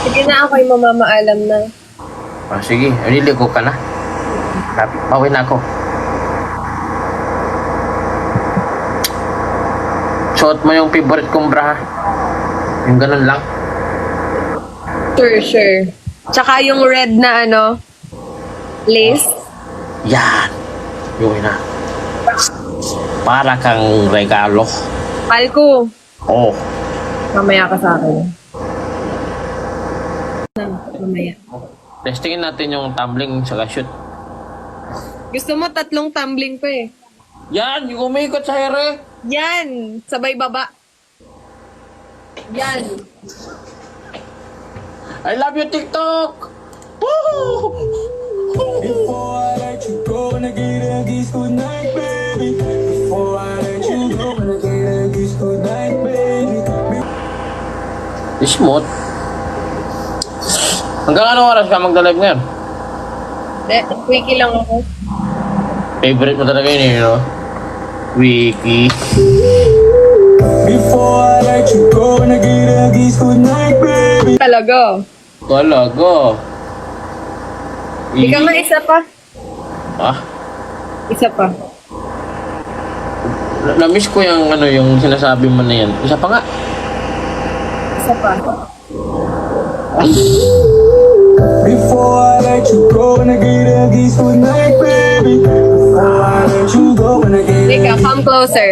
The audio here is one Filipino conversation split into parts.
Sige na, ako'y mamamaalam na. Ah, sige, niligo ka na. Bawi na ako. Suot mo yung favorite kong bra, ha? Yung ganun lang. Sure. Tsaka yung red na lace. Yan. Yung na. Para kang regalo. Palko, Oh. mamaya ka sa akin. Mamaya. Testingin natin yung tumbling sa shoot. Gusto mo 3 tumbling pa eh. Yan, yung umikot sa here. Yan! Sabay baba. Yan. I love you, TikTok! Woo! Before I let you go, and I get a kiss good night, baby. Before I let you go, and I get a kiss good night, baby. Smooth. Hanggang anong oras ka magda-live ngayon? Quickie lang ako. Favorite mo talaga yun, no? Wiki. Before I let you go, and I get a kiss good night, baby. Talaga. Talaga. Ikaw nga isa pa. Ah, Isa pa. na-miss ko yung yung sinasabi mo na yan. Isa pa nga. Isa pa. Before I let you go, and I get a kiss good night, baby. Before I let you go, and I get a Ika, come closer.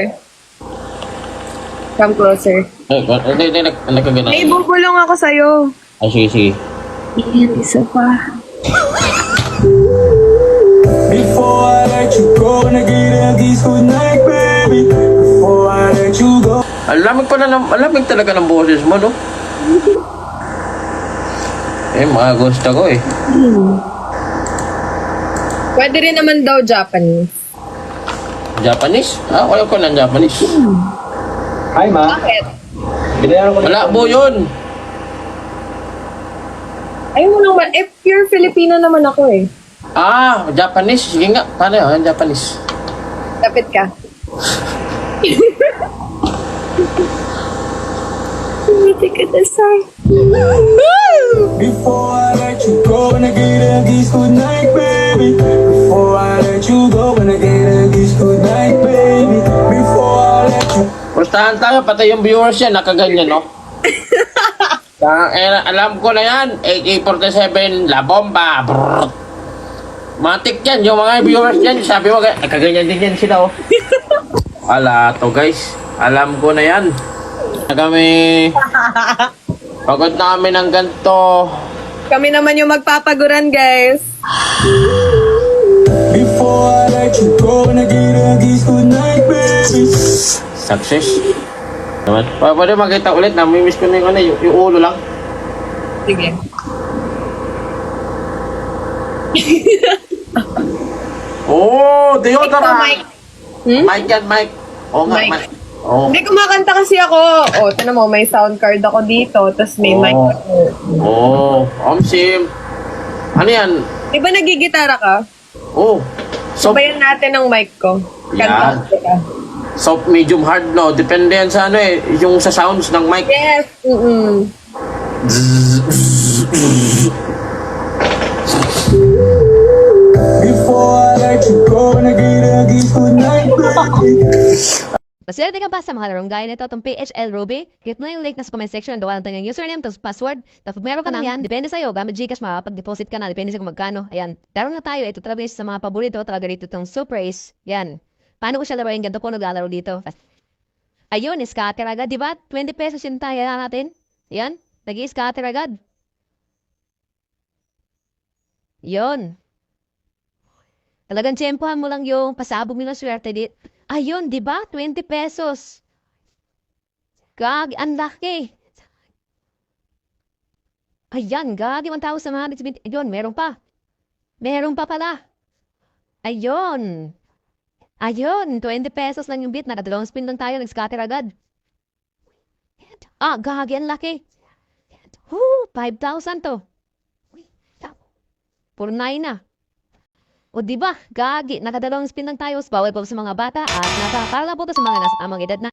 Come closer. Hindi, nagkagana. May bubulong ako sa'yo. Ay, sige. Iyan, isa pa. Before I let you go, and I get a kiss good night, baby. Before I let you go. Alamig talaga ng boses mo, no? Mga gusto ko eh. Pwede rin naman daw Japanese. Japanese? Ah, wala ko ng Japanese. Hi, ma. Bakit? Binayaran ko na. Wala po yun. Ayaw mo naman. Pure Filipino naman ako eh. Ah, Japanese. Sige nga. Paano yun? Japanese. Lapit ka. Hindi ka dasay. Before I let you go, and I get a kiss good night, baby. Before I let you go, and I get a kiss good night, baby. Before I let you. Pustahan tayo. Pati yung viewers yan. Nakaganyan, no? Alam ko na yan. AK-47. La Bomba. Brrr. Matik yan. Yung mga viewers yan. Sabi mo, nakaganyan din yan sila, oh. Wala to, guys. Alam ko na yan. Kami pagod na kami ng ganito. Kami naman yung magpapaguran, guys. Before I let you go, and I get a kiss good night, baby. Success naman. Pwede makita ulit. Namimiss ko na yung ulo lang. Sige. Oh, Ito, deodorant. Mike. Hmm? Mike yan, Mike. Oo nga, Mike. Mike. Oh. Hindi, kumakanta kasi ako. Tinan mo, may sound card ako dito, tapos may mic ako. Oh, Omsim. Ano yan? Di ba nagigitara ka? Oh. Soft, Sabayan natin ang mic ko. Yan. Kanta ka. soft, medium, hard, no? Depende yan sa yung sa sounds ng mic. Yes. Before I let you go, and I get a kiss good night, baby. Maswerte ka ba sa mga larong gaya nito itong PHL Ruby? Click mo na yung link na sa comment section. Gawa lang yung username, tapos password. Tapos meron ka na yan. Depende sa'yo. Gamit Gcash, makapag-deposit ka na. Depende sa kung magkano. Ayan. Laro na tayo. Ito talaga sa mga paborito. Talaga rito itong Super Ace. Yan. Paano ko siya laruin? Ganito po naglalaro dito. Ayun, scatter agad. Diba? 20 pesos yung tayo natin. Yan. Nag-i-scatter agad. Yun. Talagang tsempohan mo lang yung pasabog mo ng swerte dito. Ayun, di ba? 20 pesos. Gag, ang laki. Ayan, gag, 1,170. Ayun, meron pa. Meron pa pala. Ayun. Ayun, 20 pesos lang yung bit. Nakadalawang spin lang tayo. Nag-scatter agad. Ah, gag, ang laki. 5,000 to. Puro 9 na. O diba, gagi, nakadalawang spin lang tayo, bawal pa sa mga bata at para lang po to sa mga nasa tamang edad na.